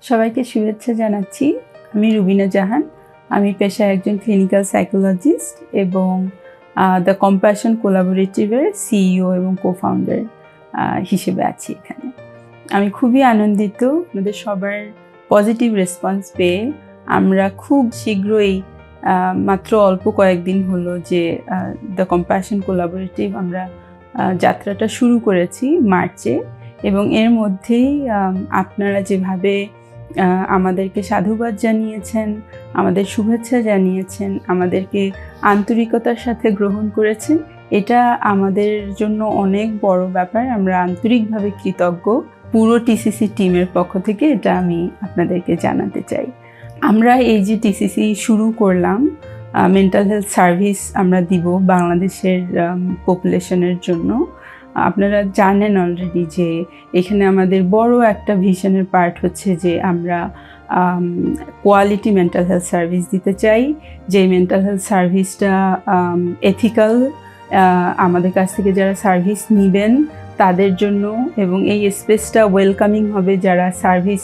সবাইকে শুভেচ্ছা জানাচ্ছি। আমি রুবিনা জাহান। আমি পেশায় একজন ক্লিনিক্যাল সাইকোলজিস্ট এবং দ্য কম্প্যাশন কোলাবোরেটিভের সিইও এবং কো-ফাউন্ডার হিসেবে আছি এখানে। আমি খুবই আনন্দিত আমাদের সবার পজিটিভ রেসপন্স পেয়ে। আমরা খুব শীঘ্রই মাত্র অল্প কয়েকদিন হলো যে দ্য কম্প্যাশন কোলাবোরেটিভ আমরা যাত্রাটা শুরু করেছি মার্চে, এবং এর মধ্যেই আপনারা যেভাবে আমাদেরকে সাধুবাদ জানিয়েছেন, আমাদের শুভেচ্ছা জানিয়েছেন, আমাদেরকে আন্তরিকতার সাথে গ্রহণ করেছেন, এটা আমাদের জন্য অনেক বড় ব্যাপার। আমরা আন্তরিকভাবে কৃতজ্ঞ পুরো টিসিসি টিমের পক্ষ থেকে, এটা আমি আপনাদেরকে জানাতে চাই। আমরা এই যে টিসিসি শুরু করলাম, মেন্টাল হেলথ সার্ভিস আমরা দিব বাংলাদেশের পপুলেশনের জন্য। আপনারা জানেন অলরেডি যে এখানে আমাদের বড় একটা ভিশনের পার্ট হচ্ছে যে আমরা কোয়ালিটি মেন্টাল হেলথ সার্ভিস দিতে চাই, যে মেন্টাল হেলথ সার্ভিসটা এথিক্যাল, আমাদের কাছ থেকে যারা সার্ভিস নেবেন তাদের জন্য, এবং এই স্পেসটা ওয়েলকামিং হবে যারা সার্ভিস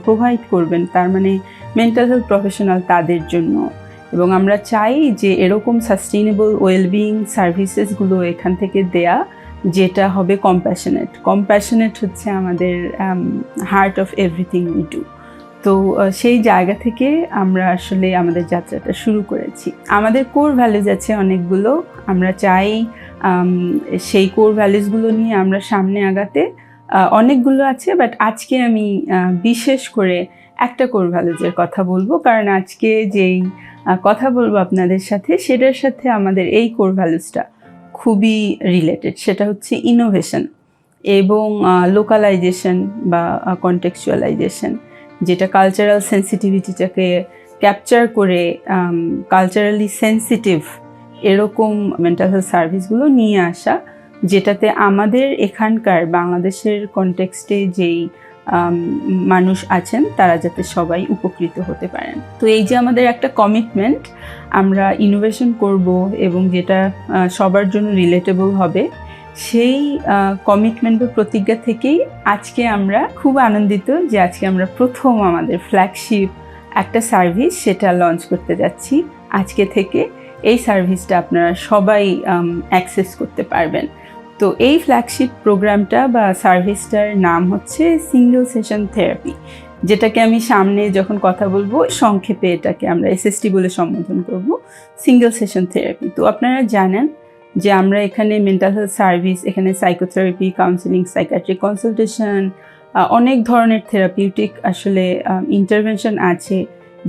প্রোভাইড করবেন, তার মানে মেন্টাল হেলথ প্রফেশনাল তাদের জন্য। এবং আমরা চাই যে এরকম সাস্টেইনেবল ওয়েলবিং সার্ভিসেসগুলো এখান থেকে দেয়া, যেটা হবে কম্প্যাশনেট হচ্ছে আমাদের heart of everything we do. তো সেই জায়গা থেকে আমরা আসলে আমাদের যাত্রাটা শুরু করেছি। আমাদের কোর ভ্যালুজ আছে অনেকগুলো, আমরা চাই সেই কোর ভ্যালুজগুলো নিয়ে আমরা সামনে আগাতে। অনেকগুলো আছে, বাট আজকে আমি বিশেষ করে একটা কোর ভ্যালুজের কথা বলবো, কারণ আজকে যেই কথা বলবো আপনাদের সাথে সেটার সাথে আমাদের এই কোর ভ্যালুজটা খুবই রিলেটেড। সেটা হচ্ছে ইনোভেশন এবং লোকালাইজেশন বা কনটেক্সচুয়ালাইজেশন, যেটা কালচারাল সেন্সিটিভিটিটাকে ক্যাপচার করে কালচারালি সেন্সিটিভ এরকম মেন্টাল হেলথ সার্ভিসগুলো নিয়ে আসা, যেটাতে আমাদের এখানকার বাংলাদেশের কনটেক্সটে যেই মানুষ আছেন তারা যাতে সবাই উপকৃত হতে পারেন। তো এই যে আমাদের একটা কমিটমেন্ট, আমরা ইনোভেশন করব এবং যেটা সবার জন্য রিলেটেবল হবে, সেই কমিটমেন্ট বা প্রতিজ্ঞা থেকেই আজকে আমরা খুব আনন্দিত যে আজকে আমরা প্রথম আমাদের ফ্ল্যাগশিপ একটা সার্ভিস সেটা লঞ্চ করতে যাচ্ছি। আজকে থেকে এই সার্ভিসটা আপনারা সবাই অ্যাক্সেস করতে পারবেন। তো এই ফ্ল্যাগশিপ প্রোগ্রামটা বা সার্ভিসটার নাম হচ্ছে সিঙ্গেল সেশন থেরাপি, যেটাকে আমি সামনে যখন কথা বলবো সংক্ষেপে এটাকে আমরা SST বলে সম্বোধন করব, সিঙ্গেল সেশন থেরাপি। তো আপনারা জানেন যে আমরা এখানে মেন্টাল হেলথ সার্ভিস, এখানে সাইকোথেরাপি, কাউন্সেলিং, সাইকিয়াট্রিক কনসালটেশন, অনেক ধরনের থেরাপিউটিক আসলে ইন্টারভেনশন আছে,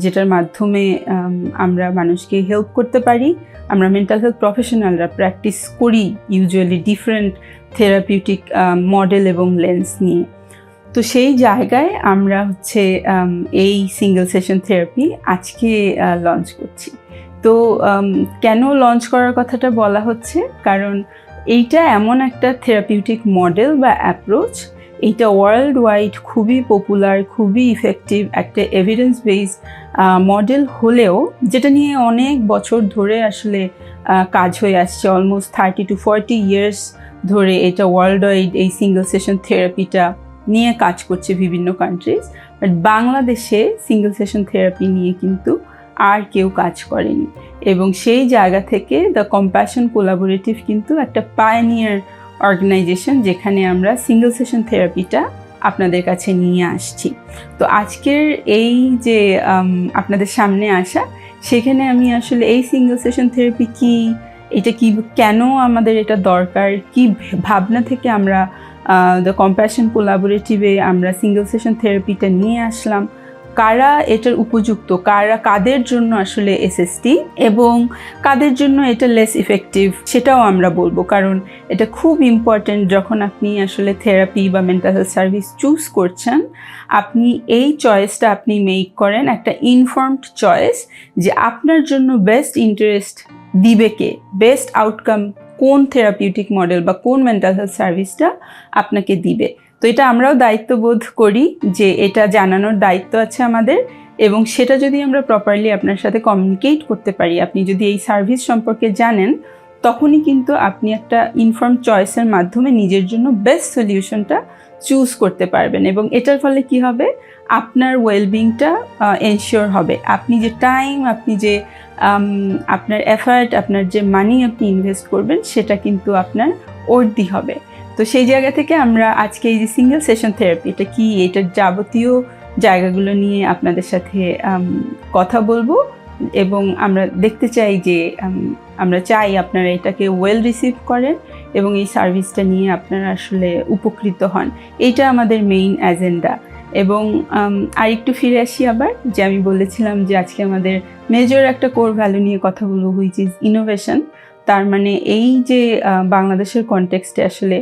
যেটার মাধ্যমে আমরা মানুষকে হেল্প করতে পারি। আমরা মেন্টাল হেলথ প্রফেশনালরা প্র্যাকটিস করি ইউজুয়ালি ডিফারেন্ট থেরাপিউটিক মডেল এবং লেন্স নিয়ে। তো সেই জায়গায় আমরা হচ্ছে এই সিঙ্গেল সেশন থেরাপি আজকে লঞ্চ করছি। তো কেন লঞ্চ করার কথাটা বলা হচ্ছে, কারণ এইটা এমন একটা থেরাপিউটিক মডেল বা অ্যাপ্রোচ, এইটা ওয়ার্ল্ড ওয়াইড খুবই পপুলার, খুবই ইফেক্টিভ একটা এভিডেন্স বেসড মডেল হলেও, যেটা নিয়ে অনেক বছর ধরে আসলে কাজ হয়ে আসছে, অলমোস্ট 30 to 40 ইয়ার্স ধরে এটা ওয়ার্ল্ড ওয়াইড এই সিঙ্গেল সেশন থেরাপিটা নিয়ে কাজ করছে বিভিন্ন কান্ট্রিজ। বাট বাংলাদেশে সিঙ্গেল সেশন থেরাপি নিয়ে কিন্তু আর কেউ কাজ করেনি, এবং সেই জায়গা থেকে দ্য কম্প্যাশন কোলাবোরেটিভ কিন্তু একটা পায়োনিয়ার অর্গানাইজেশন, যেখানে আমরা সিঙ্গেল সেশন থেরাপিটা আপনাদের কাছে নিয়ে আসছি। তো আজকের এই যে আপনাদের সামনে আসা, সেখানে আমি আসলে এই সিঙ্গেল সেশন থেরাপি কি, এটা কি, কেন আমাদের এটা দরকার, কি ভাবনা থেকে আমরা দ্য কম্প্যাশন কোলাবোরেটিভে আমরা সিঙ্গেল সেশন থেরাপিটা নিয়ে আসলাম, কারা এটার উপযুক্ত, কাদের জন্য আসলে SST এবং কাদের জন্য এটা লেস ইফেক্টিভ, সেটাও আমরা বলবো। কারণ এটা খুব ইম্পর্ট্যান্ট, যখন আপনি আসলে থেরাপি বা মেন্টাল হেলথ সার্ভিস চুজ করছেন, আপনি এই চয়েসটা আপনি মেক করেন একটা ইনফর্মড চয়েস, যে আপনার জন্য বেস্ট ইন্টারেস্ট দিবে কে, বেস্ট আউটকাম কোন থেরাপিউটিক মডেল বা কোন মেন্টাল হেলথ সার্ভিসটা আপনাকে দিবে। তো এটা আমরাও দায়িত্ববোধ করি যে এটা জানানোর দায়িত্ব আছে আমাদের, এবং সেটা যদি আমরা প্রপারলি আপনার সাথে কমিউনিকেট করতে পারি, আপনি যদি এই সার্ভিস সম্পর্কে জানেন, তখনই কিন্তু আপনি একটা ইনফর্ম চয়েসের মাধ্যমে নিজের জন্য বেস্ট সলিউশনটা চুজ করতে পারবেন। এবং এটার ফলে কি হবে, আপনার ওয়েলবিংটা এনশিওর হবে। আপনি যে টাইম, আপনি যে আপনার এফার্ট, আপনার যে মানি আপনি ইনভেস্ট করবেন সেটা কিন্তু আপনার ওর্দি হবে। তো সেই জায়গা থেকে আমরা আজকে এই যে সিঙ্গেল সেশন থেরাপি, এটা কি, এটার যাবতীয় জায়গাগুলো নিয়ে আপনাদের সাথে কথা বলবো এবং আমরা দেখতে চাই যে আমরা চাই আপনারা এটাকে ওয়েল রিসিভ করেন এবং এই সার্ভিসটা নিয়ে আপনারা আসলে উপকৃত হন। এইটা আমাদের মেইন এজেন্ডা। এবং আরেকটু ফিরে আসি আবার, যে আমি বলেছিলাম যে আজকে আমাদের মেজর একটা কোর ভ্যালু নিয়ে কথা বলবো, হুইচ ইজ ইনোভেশন। তার মানে এই যে বাংলাদেশের কনটেক্সটে আসলে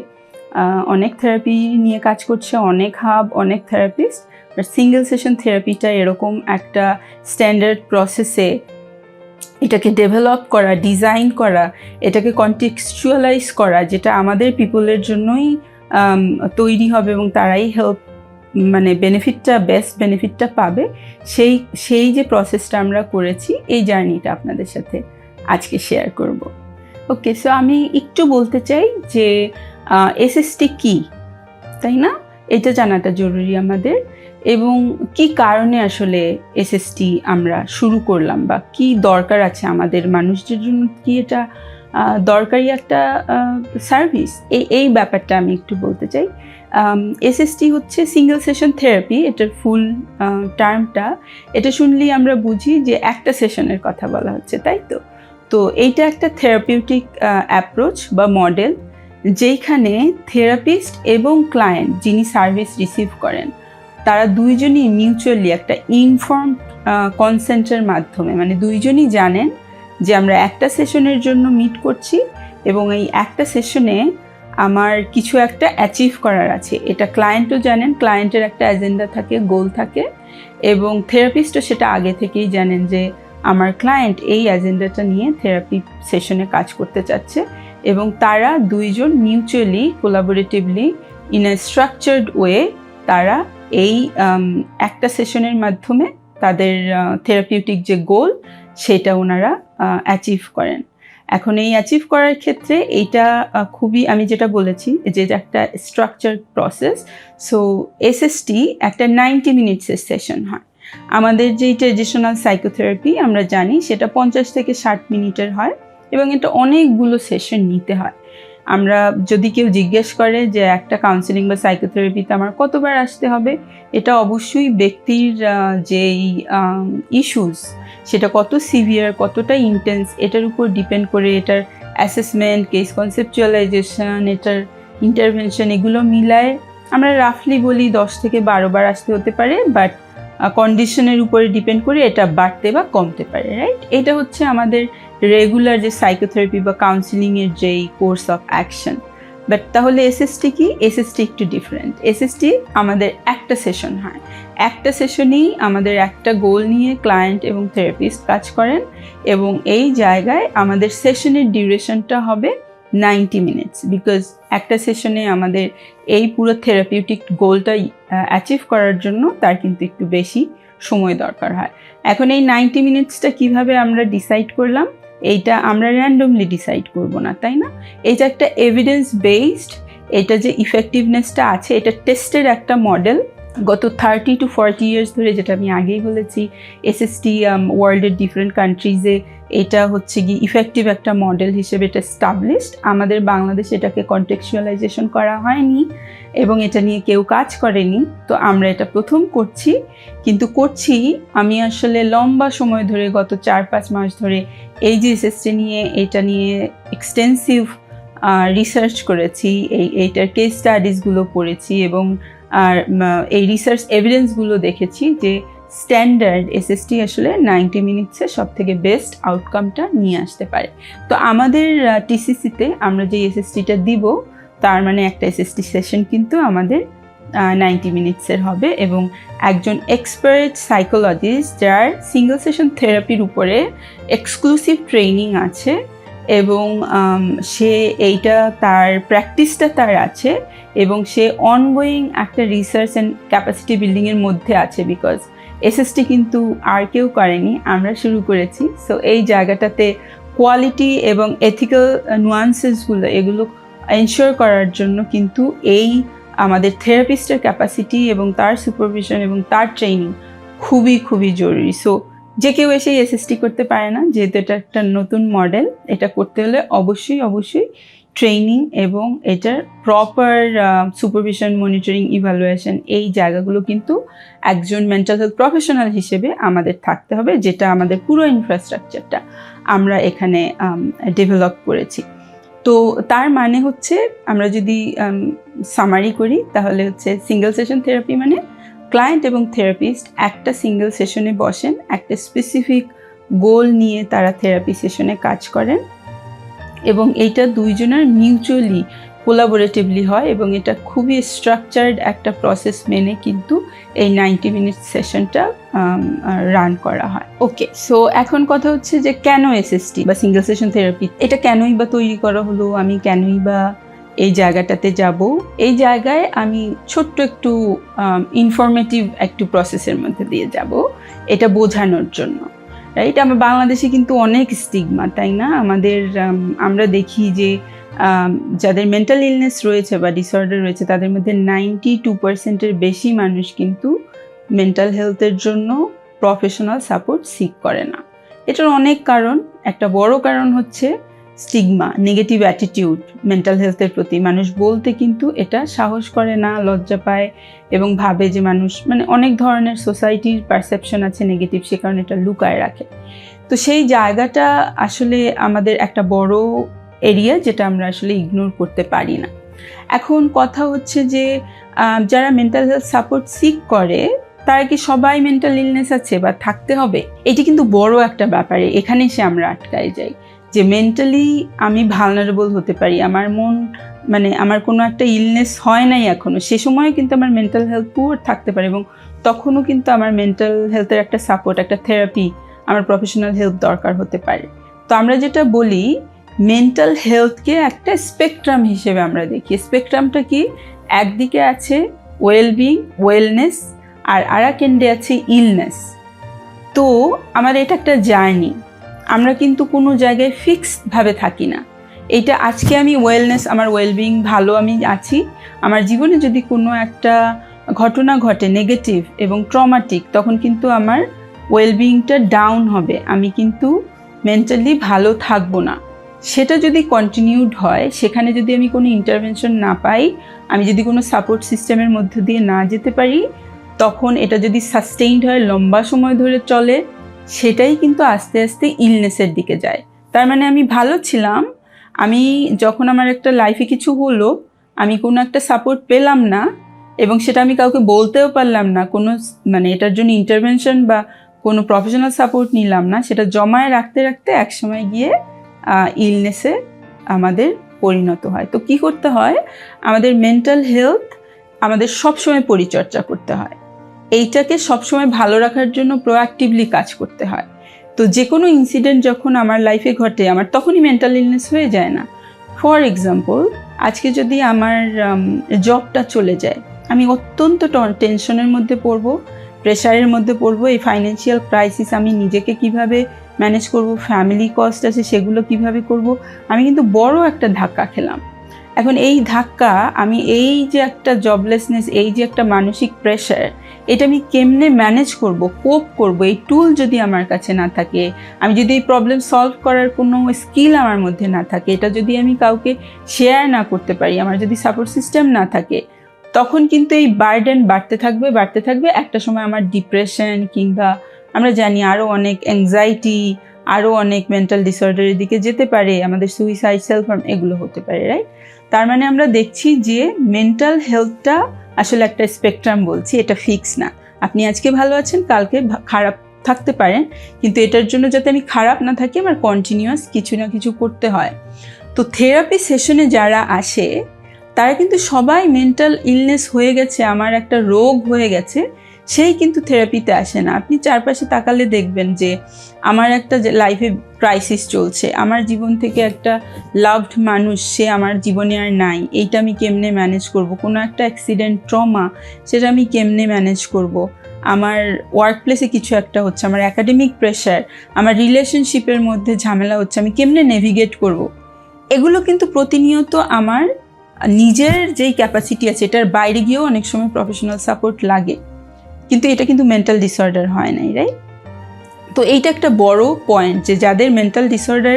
অনেক থেরাপি নিয়ে কাজ করছে, অনেক হাব, অনেক থেরাপিস্ট, বাট সিঙ্গেল সেশন থেরাপিটা এরকম একটা স্ট্যান্ডার্ড প্রসেসে এটাকে ডেভেলপ করা, ডিজাইন করা, এটাকে কন্টেক্সচুয়ালাইজ করা, যেটা আমাদের পিপলের জন্যই তৈরি হবে এবং তারাই বেস্ট বেনিফিটটা পাবে, সেই যে প্রসেসটা আমরা করেছি, এই জার্নিটা আপনাদের সাথে আজকে শেয়ার করব। ওকে, সো আমি একটু বলতে চাই যে এসএসটি কি, তাই না? এটা জানাটা জরুরি আমাদের, এবং কি কারণে আসলে এসএসটি আমরা শুরু করলাম বা কি দরকার আছে আমাদের মানুষদের জন্য, কি এটা দরকারি একটা সার্ভিস, এই ব্যাপারটা আমি একটু বলতে চাই। এসএসটি হচ্ছে সিঙ্গেল সেশন থেরাপি, এটার ফুল টার্মটা, এটা শুনলেই আমরা বুঝি যে একটা সেশনের কথা বলা হচ্ছে, তাই তো? তো এইটা একটা থেরাপিউটিক অ্যাপ্রোচ বা মডেল, যেখানে থেরাপিস্ট এবং ক্লায়েন্ট যিনি সার্ভিস রিসিভ করেন তারা দুইজনই মিউচুয়ালি একটা ইনফর্ম কনসেন্টের মাধ্যমে, মানে দুইজনই জানেন যে আমরা একটা সেশনের জন্য মিট করছি এবং এই একটা সেশনে আমার কিছু একটা অ্যাচিভ করার আছে, এটা ক্লায়েন্টও জানেন, ক্লায়েন্টের একটা এজেন্ডা থাকে, গোল থাকে, এবং থেরাপিস্টও সেটা আগে থেকেই জানেন যে আমার ক্লায়েন্ট এই এজেন্ডাটা নিয়ে থেরাপি সেশনে কাজ করতে চাচ্ছে, এবং তারা দুইজন mutually collaboratively in a structured way তারা এই একটা সেশনের মাধ্যমে তাদের থেরাপিউটিক যে গোল সেটা ওনারা অ্যাচিভ করেন। এখন এই অ্যাচিভ করার ক্ষেত্রে এইটা খুবই, আমি যেটা বলেছি যে একটা স্ট্রাকচার্ড প্রসেস। সো এসএসটি একটা 90 মিনিটসের সেশন হয়। আমাদের যেই ট্রেডিশনাল সাইকোথেরাপি আমরা জানি সেটা 50 থেকে 60 মিনিটের হয় এবং এটা অনেকগুলো সেশন নিতে হয়। আমরা যদি কেউ জিজ্ঞেস করে যে একটা কাউন্সেলিং বা সাইকোথেরাপিতে আমার কতবার আসতে হবে, এটা অবশ্যই ব্যক্তির যেই ইস্যুস সেটা কত সিভিয়ার, কতটা ইন্টেন্স, এটার উপর ডিপেন্ড করে এটার অ্যাসেসমেন্ট, কেস কনসেপচুয়ালাইজেশন, এটার ইন্টারভেনশন, এগুলো মিলায় আমরা রাফলি বলি 10 থেকে 12 বার আসতে হতে পারে, বাট কন্ডিশনের উপরে ডিপেন্ড করে এটা বাড়তে বা কমতে পারে, রাইট? এটা হচ্ছে আমাদের রেগুলার যে সাইকোথেরাপি বা কাউন্সিলিংয়ের যেই কোর্স অফ অ্যাকশন। বাট তাহলে এসএসটি কি? এসএসটি একটু ডিফারেন্ট। এসএসটি আমাদের একটা সেশন হয়, একটা সেশনেই আমাদের একটা গোল নিয়ে ক্লায়েন্ট এবং থেরাপিস্ট কাজ করেন, এবং এই জায়গায় আমাদের সেশনের ডিউরেশনটা হবে 90 মিনিটস, বিকজ একটা সেশনে আমাদের এই পুরো থেরাপিউটিক গোলটা অ্যাচিভ করার জন্য তার কিন্তু একটু বেশি সময় দরকার হয়। এখন এই 90 মিনিটসটা কিভাবে আমরা ডিসাইড করলাম? এইটা আমরা র্যান্ডমলি ডিসাইড করব না, তাই না? এটা একটা এভিডেন্স বেসড, এটা যে ইফেক্টিভনেসটা আছে এটা টেস্টের একটা মডেল। গত 30 to 40 ইয়ার্স ধরে, যেটা আমি আগেই বলেছি, এসএসটি ওয়ার্ল্ডের ডিফারেন্ট কান্ট্রিজে এটা হচ্ছে কি ইফেক্টিভ একটা মডেল হিসেবে এটা এস্টাবলিশড। আমাদের বাংলাদেশে এটাকে কন্টেক্সচুয়ালাইজেশন করা হয়নি এবং এটা নিয়ে কেউ কাজ করেনি, তো আমরা এটা প্রথম করছি। কিন্তু করছি আমি আসলে লম্বা সময় ধরে, গত 4-5 মাস ধরে এই যে এসএসটি নিয়ে, এটা নিয়ে এক্সটেন্সিভ রিসার্চ করেছি, এইটার কেস স্টাডিজগুলো পড়েছি এবং এই রিসার্চ এভিডেন্সগুলো দেখেছি যে স্ট্যান্ডার্ড এসএসটি আসলে 90 মিনিটসে সব থেকে বেস্ট আউটকামটা নিয়ে আসতে পারে। তো আমাদের টিসিসিতে আমরা যে এসএসটিটা দিব, তার মানে একটা এসএসটি সেশন কিন্তু আমাদের 90 মিনিটসের হবে, এবং একজন এক্সপার্ট সাইকোলজিস্ট যার সিঙ্গেল সেশন থেরাপির উপরে এক্সক্লুসিভ ট্রেনিং আছে এবং সে এইটা তার প্র্যাকটিসটা তার আছে এবং সে অনগোয়িং একটা রিসার্চ অ্যান্ড ক্যাপাসিটি বিল্ডিংয়ের মধ্যে আছে, বিকজ এসএসটি কিন্তু আর কেউ করেনি, আমরা শুরু করেছি। সো এই জায়গাটাতে কোয়ালিটি এবং এথিক্যাল নুয়ান্সেসগুলো এগুলো এনশিওর করার জন্য কিন্তু এই আমাদের থেরাপিস্টের ক্যাপাসিটি এবং তার সুপারভিশন এবং তার ট্রেনিং খুবই খুবই জরুরি। সো যে কেউ এসে এসএসটি করতে পারে না, যেহেতু এটা একটা নতুন মডেল। এটা করতে হলে অবশ্যই ট্রেনিং এবং এটার প্রপার সুপারভিশন, মনিটরিং, ইভ্যালুয়েশন, এই জায়গাগুলো কিন্তু একজন মেন্টাল হেলথ প্রফেশনাল হিসেবে আমাদের থাকতে হবে, যেটা আমাদের পুরো ইনফ্রাস্ট্রাকচারটা আমরা এখানে ডেভেলপ করেছি। তো তার মানে হচ্ছে, আমরা যদি সামারি করি তাহলে হচ্ছে সিঙ্গেল সেশন থেরাপি মানে ক্লায়েন্ট এবং থেরাপিস্ট একটা সিঙ্গেল সেশনে বসেন, একটা স্পেসিফিক গোল নিয়ে তারা থেরাপি সেশনে কাজ করেন এবং এইটা দুইজনের মিউচুয়ালি কোলাবোরেটিভলি হয় এবং এটা খুবই স্ট্রাকচার্ড একটা প্রসেস মেনে কিন্তু এই 90 মিনিট সেশনটা রান করা হয়। ওকে, সো এখন কথা হচ্ছে যে কেন এসএসটি বা সিঙ্গেল সেশন থেরাপি, এটা কেনই বা তৈরি করা হলো, আমি কেনই বা এই জায়গাটাতে যাব। এই জায়গায় আমি ছোট্ট একটু ইনফরমেটিভ একটু প্রসেসের মধ্যে দিয়ে যাব, এটা বোঝানোর জন্য। রাইট, আমার বাংলাদেশে কিন্তু অনেক স্টিগমা, তাই না? আমরা দেখি যে যাদের মেন্টাল ইলনেস রয়েছে বা ডিসঅর্ডার রয়েছে তাদের মধ্যে 92% বেশি মানুষ কিন্তু মেন্টাল হেলথের জন্য প্রফেশনাল সাপোর্ট সিক করে না। এটার অনেক কারণ। একটা বড় কারণ হচ্ছে স্টিগমা, নেগেটিভ অ্যাটিটিউড মেন্টাল হেলথের প্রতি। মানুষ বলতে কিন্তু এটা সাহস করে না, লজ্জা পায় এবং ভাবে যে মানুষ অনেক ধরনের সোসাইটির পারসেপশন আছে নেগেটিভ, সে কারণে এটা লুকায় রাখে। তো সেই জায়গাটা আসলে আমাদের একটা বড় এরিয়া, যেটা আমরা আসলে ইগনোর করতে পারি না। এখন কথা হচ্ছে যে যারা মেন্টাল হেলথ সাপোর্ট সিক করে তারা কি সবাই মেন্টাল ইলনেস আছে বা থাকতে হবে? এটি কিন্তু বড় একটা ব্যাপারে, এখানে সে আমরা আটকায় যাই যে মেন্টালি আমি ভালনারেবল হতে পারি। আমার মন আমার কোনো একটা ইলনেস হয় নাই এখনো, সে সময় কিন্তু আমার মেন্টাল হেলথ পুয়ার থাকতে পারে এবং তখনও কিন্তু আমার মেন্টাল হেলথের একটা সাপোর্ট, একটা থেরাপি, আমার প্রফেশনাল হেল্প দরকার হতে পারে। তো আমরা যেটা বলি, মেন্টাল হেলথকে একটা স্পেকট্রাম হিসেবে আমরা দেখি। স্পেকট্রামটা কি? একদিকে আছে ওয়েলবিং, ওয়েলনেস, আর আরেক এন্ডে আছে ইলনেস। তো আমার এটা একটা জার্নি, আমরা কিন্তু কোনো জায়গায় ফিক্সডভাবে থাকি না। এইটা আজকে আমি ওয়েলনেস, আমার ওয়েলবিং ভালো, আমি আছি। আমার জীবনে যদি কোনো একটা ঘটনা ঘটে নেগেটিভ এবং ট্রমাটিক, তখন কিন্তু আমার ওয়েলবিংটা ডাউন হবে, আমি কিন্তু মেন্টালি ভালো থাকবো না। সেটা যদি কন্টিনিউড হয়, সেখানে যদি আমি কোনো ইন্টারভেনশন না পাই, আমি যদি কোনো সাপোর্ট সিস্টেমের মধ্যে দিয়ে না যেতে পারি, তখন এটা যদি সাস্টেইনড হয়, লম্বা সময় ধরে চলে, সেটাই কিন্তু আস্তে আস্তে ইলনেসের দিকে যায়। তার মানে আমি ভালো ছিলাম, আমি যখন আমার একটা লাইফে কিছু হলো, আমি কোনো একটা সাপোর্ট পেলাম না এবং সেটা আমি কাউকে বলতেও পারলাম না, কোনো এটার জন্য ইন্টারভেনশন বা কোনো প্রফেশনাল সাপোর্ট নিলাম না, সেটা জমায় রাখতে রাখতে একসময় গিয়ে ইলনেসে আমাদের পরিণত হয়। তো কি করতে হয়? আমাদের মেন্টাল হেলথ আমাদের সবসময় পরিচর্যা করতে হয়, এইটাকে সবসময় ভালো রাখার জন্য প্রোঅ্যাক্টিভলি কাজ করতে হয়। তো যে কোনো ইনসিডেন্ট যখন আমার লাইফে ঘটে, আমার তখনই মেন্টাল ইলনেস হয়ে যায় না। ফর এক্সাম্পল, আজকে যদি আমার জবটা চলে যায়, আমি অত্যন্ত টেনশনের মধ্যে পড়বো, প্রেশারের মধ্যে পড়বো। এই ফাইন্যান্সিয়াল ক্রাইসিস, আমি নিজেকে কিভাবে ম্যানেজ করব, ফ্যামিলি কস্ট আছে সেগুলো কিভাবে করব, আমি কিন্তু বড় একটা ধাক্কা খেলাম। এখন এই ধাক্কা, আমি এই যে একটা জবলেসনেস, এই যে একটা মানসিক প্রেশার, এটা আমি কেমনে ম্যানেজ করব, কোপ করব, এই টুল যদি আমার কাছে না থাকে, আমি যদি এই প্রবলেম সলভ করার কোনো স্কিল আমার মধ্যে না থাকে, এটা যদি আমি কাউকে শেয়ার না করতে পারি, আমার যদি সাপোর্ট সিস্টেম না থাকে, তখন কিন্তু এই বার্ডেন বাড়তে থাকবে। একটা সময় আমার ডিপ্রেশন কিংবা আমরা জানি আরও অনেক অ্যাংজাইটি, আরও অনেক মেন্টাল ডিসঅর্ডারের দিকে যেতে পারে, আমাদের সুইসাইড, সেলফ হার্ম, এগুলো হতে পারে। রাইট? তার মানে আমরা দেখছি যে মেন্টাল হেলথটা আসলে একটা স্পেকট্রাম, বলছি, এটা ফিক্স না। আপনি আজকে ভালো আছেন, কালকে খারাপ থাকতে পারেন, কিন্তু এটার জন্য যাতে আমি খারাপ না থাকি, আমার কন্টিনিউয়াস কিছু না কিছু করতে হয়। তো থেরাপি সেশনে যারা আসে তারা কিন্তু সবাই মেন্টাল ইলনেস হয়ে গেছে, আমার একটা রোগ হয়ে গেছে, সেই কিন্তু থেরাপিতে আসে না। আপনি চারপাশে তাকালে দেখবেন যে আমার একটা লাইফে ক্রাইসিস চলছে, আমার জীবন থেকে একটা লাভড মানুষ সে আমার জীবনে আর নাই, এইটা আমি কেমনে ম্যানেজ করব, কোনো একটা অ্যাক্সিডেন্ট, ট্রমা, সেটা আমি কেমনে ম্যানেজ করব, আমার ওয়ার্ক প্লেসে কিছু একটা হচ্ছে, আমার একাডেমিক প্রেশার, আমার রিলেশনশিপের মধ্যে ঝামেলা হচ্ছে, আমি কেমনে নেভিগেট করব। এগুলো কিন্তু প্রতিনিয়ত আমার নিজের যেই ক্যাপাসিটি আছে এটার বাইরে গিয়েও অনেক সময় প্রফেশনাল সাপোর্ট লাগে, কিন্তু এটা কিন্তু মেন্টাল ডিসঅর্ডার হয় নাই, রাইট? তো এইটা একটা বড় পয়েন্ট, যে যাদের মেন্টাল ডিসঅর্ডার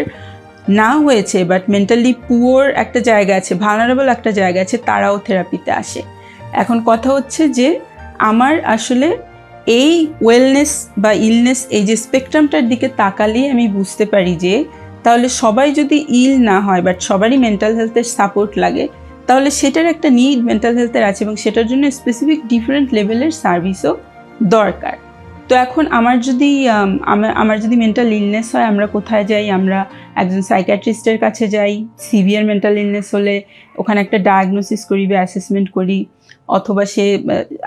না হয়েছে বাট মেন্টালি পুয়ার একটা জায়গা আছে, ভালনারেবল একটা জায়গা আছে, তারাও থেরাপিতে আসে। এখন কথা হচ্ছে যে আমার আসলে এই ওয়েলনেস বা ইলনেস, এই যে স্পেকট্রামটার দিকে তাকালেই আমি বুঝতে পারি যে তাহলে সবাই যদি ইল না হয় বাট সবারই মেন্টাল হেলথের সাপোর্ট লাগে, তাহলে সেটার একটা নিড মেন্টাল হেলথের আছে এবং সেটার জন্য স্পেসিফিক ডিফারেন্ট লেভেলের সার্ভিসও দরকার। তো এখন আমার যদি মেন্টাল ইলনেস হয়, আমরা কোথায় যাই? আমরা একজন সাইকিয়াট্রিস্টের কাছে যাই। সিভিয়ার মেন্টাল ইলনেস হলে ওখানে একটা ডায়াগনোসিস করি বা অ্যাসেসমেন্ট করি, অথবা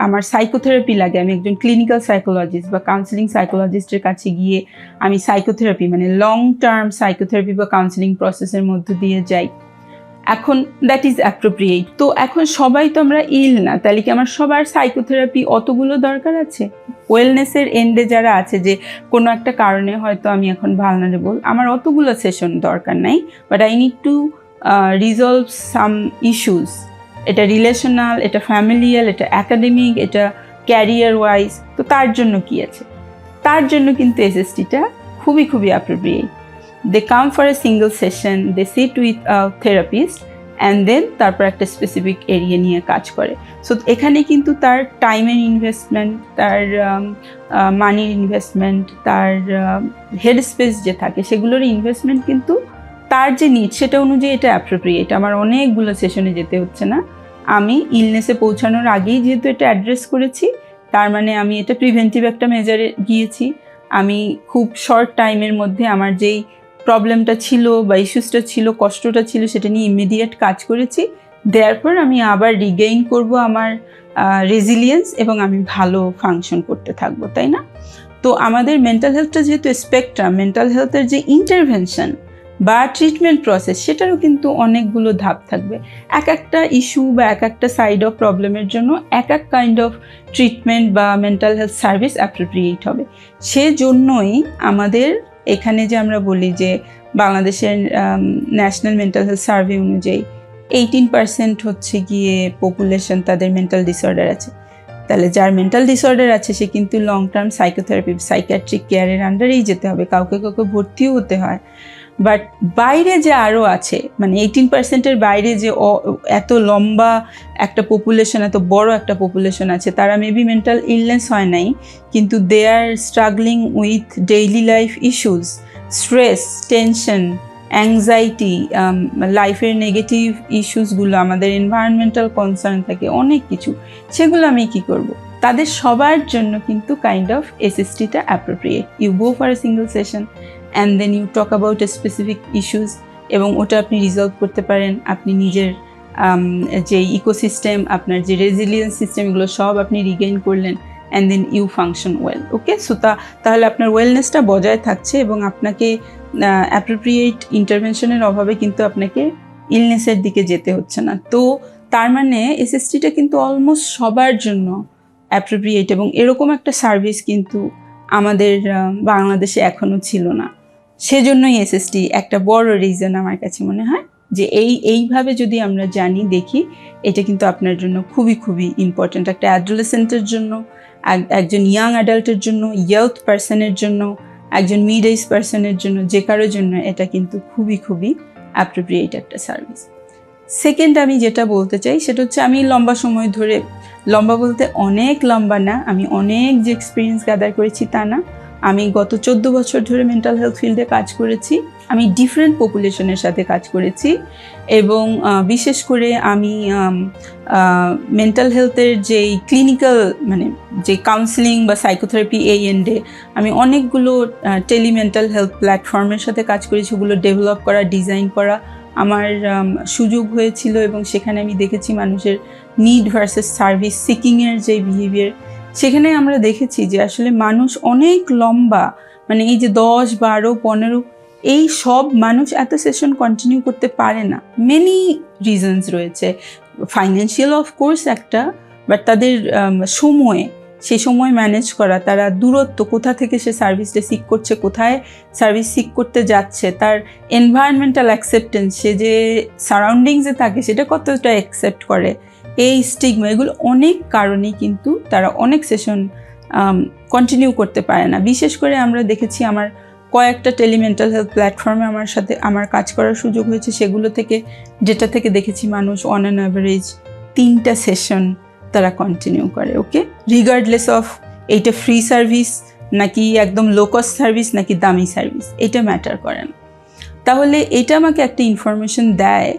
আমার সাইকোথেরাপি লাগে, আমি একজন ক্লিনিক্যাল সাইকোলজিস্ট বা কাউন্সিলিং সাইকোলজিস্টের কাছে গিয়ে আমি সাইকোথেরাপি মানে লং টার্ম সাইকোথেরাপি বা কাউন্সিলিং প্রসেসের মধ্য দিয়ে যাই। এখন দ্যাট ইজ অ্যাপ্রোপ্রিয়েট। তো এখন সবাই তো আমরা ইল না, তাহলে কি আমার সবার সাইকোথেরাপি অতগুলো দরকার আছে? ওয়েলনেসের এন্ডে যারা আছে, যে কোনো একটা কারণে হয়তো আমি এখন ভালনারেবল, আমার অতগুলো সেশন দরকার নাই, but I need to resolve some issues. এটা রিলেশনাল, এটা ফ্যামিলিয়াল, এটা অ্যাকাডেমিক, এটা ক্যারিয়ার ওয়াইজ। তো তার জন্য কি আছে? তার জন্য কিন্তু এসএসটিটা খুবই খুবই appropriate. They come for a single session, they sit with a therapist and then তারপর একটা স্পেসিফিক এরিয়া নিয়ে কাজ করে। সো এখানে কিন্তু তার টাইমের ইনভেস্টমেন্ট, তার মানির ইনভেস্টমেন্ট, তার হেড স্পেস যে থাকে সেগুলোর ইনভেস্টমেন্ট কিন্তু তার যে নিড সেটা অনুযায়ী এটা অ্যাপ্রোপ্রিয়েট। আমার অনেকগুলো সেশনে যেতে হচ্ছে না, আমি ইলনেসে পৌঁছানোর আগেই যেহেতু এটা অ্যাড্রেস করেছি, তার মানে আমি এটা প্রিভেন্টিভ একটা মেজারে গিয়েছি। আমি খুব শর্ট টাইমের মধ্যে আমার যেই প্রবলেমটা ছিল বা ইস্যুসটা ছিল, কষ্টটা ছিল, সেটা নিয়ে ইমিডিয়েট কাজ করেছি। দেয়ারপর আমি আবার রিগেইন করব আমার রেজিলিয়েন্স এবং আমি ভালো ফাংশন করতে থাকবো, তাই না? তো আমাদের মেন্টাল হেলথটা যেহেতু স্পেকট্রাম, মেন্টাল হেলথের যে ইন্টারভেনশন বা ট্রিটমেন্ট প্রসেস সেটারও কিন্তু অনেকগুলো ধাপ থাকবে। এক একটা ইস্যু বা এক একটা সাইড অফ প্রবলেমের জন্য এক এক কাইন্ড অফ ট্রিটমেন্ট বা মেন্টাল হেলথ সার্ভিস অ্যাপ্রোপ্রিয়েট হবে। সেজন্যই আমাদের এখানে যে আমরা বলি যে বাংলাদেশের ন্যাশনাল মেন্টাল হেলথ সার্ভে অনুযায়ী 18% হচ্ছে গিয়ে পপুলেশন তাদের মেন্টাল ডিসঅর্ডার আছে। তাহলে যার মেন্টাল ডিসঅর্ডার আছে সে কিন্তু লং টার্ম সাইকোথেরাপি, সাইকিয়াট্রিক কেয়ারের আন্ডারেই যেতে হবে, কাউকে কাউকে ভর্তিও হতে হয়। বাট বাইরে যে আরও আছে, মানে 18%-এর বাইরে যে এত লম্বা একটা পপুলেশন, এত বড় একটা পপুলেশন আছে, তারা মেবি মেন্টাল ইলনেস হয় নাই, কিন্তু they are struggling with daily life issues, stress, tension, anxiety, লাইফের নেগেটিভ ইস্যুসগুলো, আমাদের এনভায়রনমেন্টাল কনসার্ন থাকে অনেক কিছু, সেগুলো আমি কি করব? তাদের সবার জন্য কিন্তু কাইন্ড অফ এসএসটিটা appropriate. You go for a single session and then you talk about a specific issues, এবং ওটা আপনি রিজলভ করতে পারেন। আপনি নিজের যে ইকোসিস্টেম, আপনার যে রেজিলিয়েন্স সিস্টেম, এগুলো সব আপনি রিগেইন করলেন and then you function well. Okay, so তাহলে আপনার ওয়েলনেসটা বজায় থাকছে এবং আপনাকে অ্যাপ্রোপ্রিয়েট ইন্টারভেনশনের অভাবে কিন্তু আপনাকে ইলনেসের দিকে যেতে হচ্ছে না। তো তার মানে এসএসটিটা কিন্তু অলমোস্ট সবার জন্য অ্যাপ্রোপ্রিয়েট, এবং এরকম একটা সার্ভিস কিন্তু আমাদের বাংলাদেশে এখনও ছিল না। সেজন্যই এসএসটি একটা বড় রিজন আমার কাছে মনে হয় যে এইভাবে যদি আমরা জানি, দেখি, এটা কিন্তু আপনার জন্য খুবই খুবই ইম্পর্ট্যান্ট। একটা অ্যাডোলেসেন্টের জন্য, একজন ইয়াং অ্যাডাল্টের জন্য, ইয়ুথ পার্সনের জন্য, একজন মিড এজ পার্সনের জন্য, যে কারোর জন্য এটা কিন্তু খুবই খুবই অ্যাপ্রোপ্রিয়েট একটা সার্ভিস। সেকেন্ড আমি যেটা বলতে চাই সেটা হচ্ছে, আমি লম্বা সময় ধরে, লম্বা বলতে অনেক লম্বা না, আমি অনেক যে এক্সপিরিয়েন্স গ্যাদার করেছি তা না, আমি গত 14 বছর ধরে মেন্টাল হেলথ ফিল্ডে কাজ করেছি। আমি ডিফারেন্ট পপুলেশনের সাথে কাজ করেছি এবং বিশেষ করে আমি মেন্টাল হেলথের যেই ক্লিনিক্যাল মানে যে কাউন্সিলিং বা সাইকোথেরাপি এই এন্ডে আমি অনেকগুলো টেলিমেন্টাল হেলথ প্ল্যাটফর্মের সাথে কাজ করেছি, ওগুলো ডেভেলপ করা, ডিজাইন করা আমার সুযোগ হয়েছিল, এবং সেখানে আমি দেখেছি মানুষের নিড ভার্সেস সার্ভিস সিকিংয়ের যে বিহেভিয়ার, সেখানে আমরা দেখেছি যে আসলে মানুষ অনেক লম্বা, মানে এই যে 10, 12, 15 এই সব মানুষ এত সেশন কন্টিনিউ করতে পারে না। মেনি রিজনস রয়েছে, ফাইন্যান্সিয়াল অফকোর্স একটা, বাট তাদের সময় সে সময় ম্যানেজ করা, তারা দূরত্ব কোথা থেকে সে সার্ভিসটা সিক করছে, কোথায় সার্ভিস সিক করতে যাচ্ছে, তার এনভায়রনমেন্টাল অ্যাকসেপ্টেন্স, সে যে সারাউন্ডিংসে থাকে সেটা কতটা অ্যাকসেপ্ট করে, এই স্টিগমা, এগুলো অনেক কারণেই কিন্তু তারা অনেক সেশন কন্টিনিউ করতে পারে না। বিশেষ করে আমরা দেখেছি আমার কয়েকটা টেলিমেন্টাল হেলথ প্ল্যাটফর্মে আমার কাজ করার সুযোগ হয়েছে, সেগুলো থেকে ডেটা থেকে দেখেছি মানুষ অন অ্যান অ্যাভারেজ 3টা সেশন তারা কন্টিনিউ করে। ওকে, রিগার্ডলেস অফ এইটা ফ্রি সার্ভিস নাকি একদম লো কস্ট সার্ভিস নাকি দামি সার্ভিস, এটা ম্যাটার করে না। তাহলে এটা আমাকে একটা ইনফরমেশন দেয়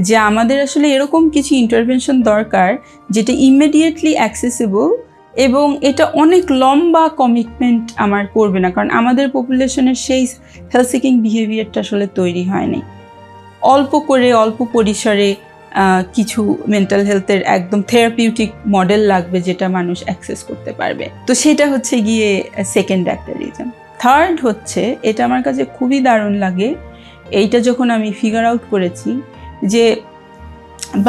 যে আমাদের আসলে এরকম কিছু ইন্টারভেনশন দরকার যেটা ইমিডিয়েটলি অ্যাক্সেসিবল এবং এটা অনেক লম্বা কমিটমেন্ট আমার করবে না, কারণ আমাদের পপুলেশনের সেই হেলথ সিকিং বিহেভিয়ারটা আসলে তৈরি হয়নি। অল্প করে অল্প পরিসরে কিছু মেন্টাল হেলথের একদম থেরাপিউটিক মডেল লাগবে যেটা মানুষ অ্যাক্সেস করতে পারবে। তো সেটা হচ্ছে গিয়ে সেকেন্ড একটা রিজন। থার্ড হচ্ছে, এটা আমার কাছে খুবই দারুণ লাগে, এইটা যখন আমি ফিগার আউট করেছি যে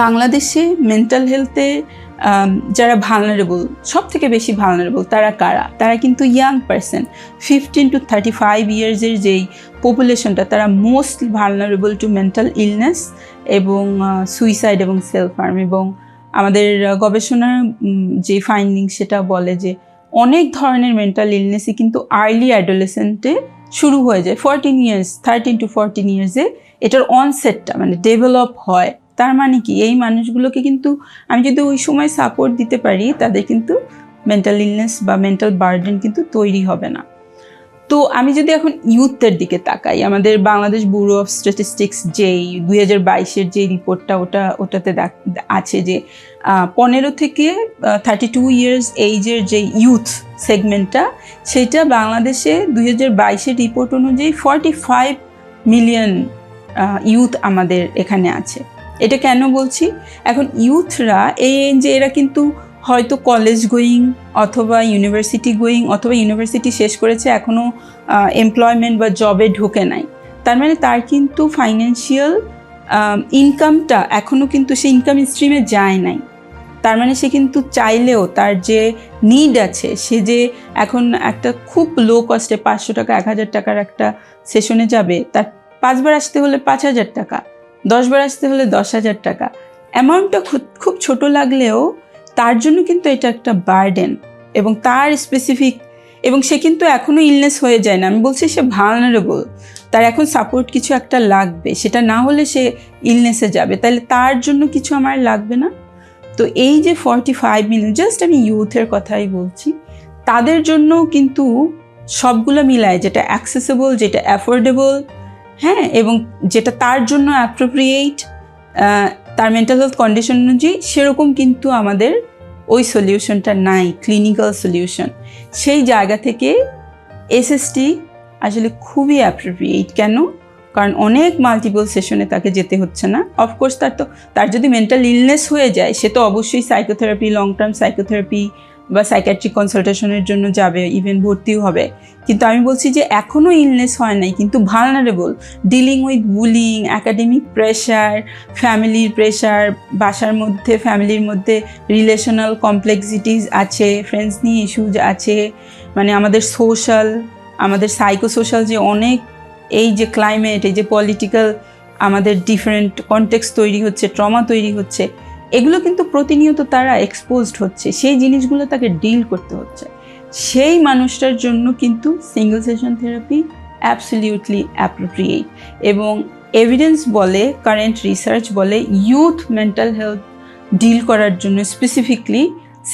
বাংলাদেশে মেন্টাল হেলথে যারা ভালনারেবল, সব থেকে বেশি ভালনারেবল তারা কারা? তারা কিন্তু ইয়াং পার্সন, 15 to 35 ইয়ার্সের যেই পপুলেশনটা, তারা most vulnerable to mental illness এবং সুইসাইড এবং সেলফ হার্ম। এবং আমাদের গবেষণার যে ফাইন্ডিং সেটা বলে যে অনেক ধরনের মেন্টাল ইলনেসই কিন্তু আর্লি অ্যাডোলেসেন্টে শুরু হয়ে যায়, 13 ইয়ার্স, 13 to 14 ইয়ার্সে এটার অনসেটটা মানে ডেভেলপ হয়। তার মানে কি, এই মানুষগুলোকে কিন্তু আমি যদি ওই সময় সাপোর্ট দিতে পারি, তাদের কিন্তু মেন্টাল ইলনেস বা মেন্টাল বার্ডেন কিন্তু তৈরি হবে না। তো আমি যদি এখন ইউথের দিকে তাকাই, আমাদের বাংলাদেশ ব্যুরো অফ স্ট্যাটিস্টিক্স যেই 2022-এর যে রিপোর্টটা ওটাতে আছে যে 15 থেকে 32 ইয়ার্স এইজের যে ইউথ সেগমেন্টটা, সেটা বাংলাদেশে 2022-এর রিপোর্ট অনুযায়ী 45 মিলিয়ন ইউথ আমাদের এখানে আছে। এটা কেন বলছি? এখন ইউথরা এই যে এরা কিন্তু হয়তো কলেজ গোয়িং অথবা ইউনিভার্সিটি গোয়িং অথবা ইউনিভার্সিটি শেষ করেছে, এখনও এমপ্লয়মেন্ট বা জবে ঢোকে নাই। তার মানে তার কিন্তু ফাইন্যান্সিয়াল ইনকামটা এখনও কিন্তু সে ইনকাম স্ট্রিমে যায় নাই। তার মানে সে কিন্তু চাইলেও তার যে নিড আছে, সে যে এখন একটা খুব লো কস্টে 500 টাকা 1000 টাকার একটা সেশনে যাবে, তার 5 বার আসতে হলে 5000 টাকা, 10 বার আসতে হলে 10,000 টাকা। অ্যামাউন্টটা খুব ছোট লাগলেও তার জন্য কিন্তু এটা একটা বার্ডেন এবং তার স্পেসিফিক, এবং সে কিন্তু এখনও ইলনেস হয়ে যায় না। আমি বলছি সে ভালনারেবল, তার এখন সাপোর্ট কিছু একটা লাগবে, সেটা না হলে সে ইলনেসে যাবে, তাহলে তার জন্য কিছু আমার লাগবে না। তো এই যে 45 মিলিয়ন, জাস্ট আমি ইউথের কথাই বলছি, তাদের জন্য কিন্তু সবগুলো মিলায়, যেটা অ্যাক্সেসেবল, যেটা অ্যাফোর্ডেবল, হ্যাঁ, এবং যেটা তার জন্য অ্যাপ্রোপ্রিয়েট তার মেন্টাল হেলথ কন্ডিশন অনুযায়ী, সেরকম কিন্তু আমাদের ওই সলিউশনটা নাই, ক্লিনিক্যাল সলিউশন। সেই জায়গা থেকে এসএসটি আসলে খুবই অ্যাপ্রোপ্রিয়েট। কেন? কারণ অনেক মাল্টিপল সেশনে তাকে যেতে হচ্ছে না। অফকোর্স তার যদি মেন্টাল ইলনেস হয়ে যায়, সে তো অবশ্যই সাইকোথেরাপি, লং টার্ম সাইকোথেরাপি বা সাইকিয়াট্রিক কনসালটেশনের জন্য যাবে, ইভেন ভর্তিও হবে। কিন্তু আমি বলছি যে এখনও ইলনেস হয় নাই, কিন্তু vulnerable, dealing with bullying, academic pressure, ফ্যামিলির প্রেশার, বাসার মধ্যে ফ্যামিলির মধ্যে রিলেশনাল কমপ্লেক্সিটিস আছে, ফ্রেন্ডস নিয়ে ইস্যুজ আছে, মানে আমাদের সোশ্যাল, আমাদের সাইকোসোশ্যাল যে অনেক, এই যে ক্লাইমেট, এই যে পলিটিক্যাল আমাদের ডিফারেন্ট কনটেক্সট তৈরি হচ্ছে, ট্রমা তৈরি হচ্ছে, এগুলো কিন্তু প্রতিনিয়ত তারা এক্সপোজড হচ্ছে, সেই জিনিসগুলো তাকে ডিল করতে হচ্ছে। সেই মানুষটার জন্য কিন্তু single session therapy absolutely appropriate. এবং এভিডেন্স বলে, কারেন্ট রিসার্চ বলে, ইউথ মেন্টাল হেলথ ডিল করার জন্য স্পেসিফিকলি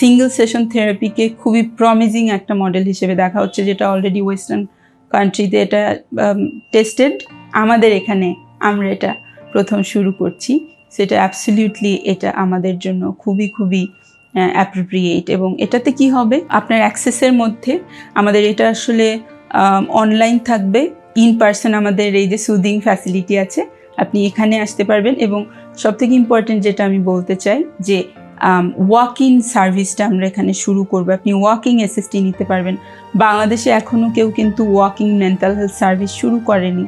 সিঙ্গল সেশন থেরাপিকে খুবই প্রমিজিং একটা মডেল হিসেবে দেখা হচ্ছে, যেটা অলরেডি ওয়েস্টার্ন কান্ট্রিতে এটা টেস্টেড। আমাদের এখানে আমরা এটা প্রথম শুরু করছি, সেটা অ্যাবসলিউটলি এটা আমাদের জন্য খুবই অ্যাপ্রোপ্রিয়েট। এবং এটাতে কি হবে, আপনার অ্যাক্সেসের মধ্যে আমাদের এটা আসলে অনলাইন থাকবে, ইন পার্সন আমাদের এই যে সুদিং ফ্যাসিলিটি আছে, আপনি এখানে আসতে পারবেন। এবং সবথেকে ইম্পর্টেন্ট যেটা আমি বলতে চাই যে ওয়াক ইন সার্ভিসটা আমরা এখানে শুরু করবো। আপনি ওয়াকিং এসএসটি নিতে পারবেন। বাংলাদেশে এখনও কেউ কিন্তু ওয়াকিং মেন্টাল হেলথ সার্ভিস শুরু করেনি,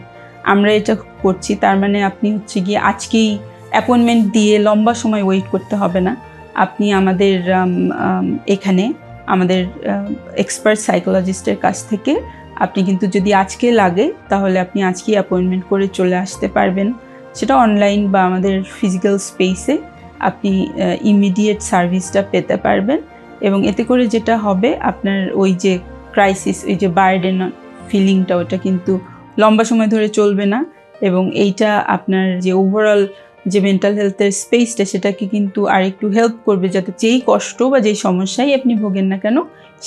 আমরা এটা করছি। তার মানে আপনি হচ্ছে গিয়ে আজকেই অ্যাপয়েন্টমেন্ট দিয়ে লম্বা সময় ওয়েট করতে হবে না। আপনি আমাদের এখানে আমাদের এক্সপার্ট সাইকোলজিস্টের কাছ থেকে আপনি কিন্তু যদি আজকে লাগে তাহলে আপনি আজকেই অ্যাপয়েন্টমেন্ট করে চলে আসতে পারবেন, সেটা অনলাইন বা আমাদের ফিজিক্যাল স্পেসে আপনি ইমিডিয়েট সার্ভিসটা পেতে পারবেন। এবং এতে করে যেটা হবে, আপনার ওই যে ক্রাইসিস, ওই যে বার্ডেন ফিলিংটা, ওটা কিন্তু লম্বা সময় ধরে চলবে না। এবং এইটা আপনার যে ওভারঅল যে মেন্টাল হেলথের স্পেসটা, সেটাকে কিন্তু আরেকটু হেল্প করবে, যাতে যেই কষ্ট বা যেই সমস্যাই আপনি ভোগেন না কেন,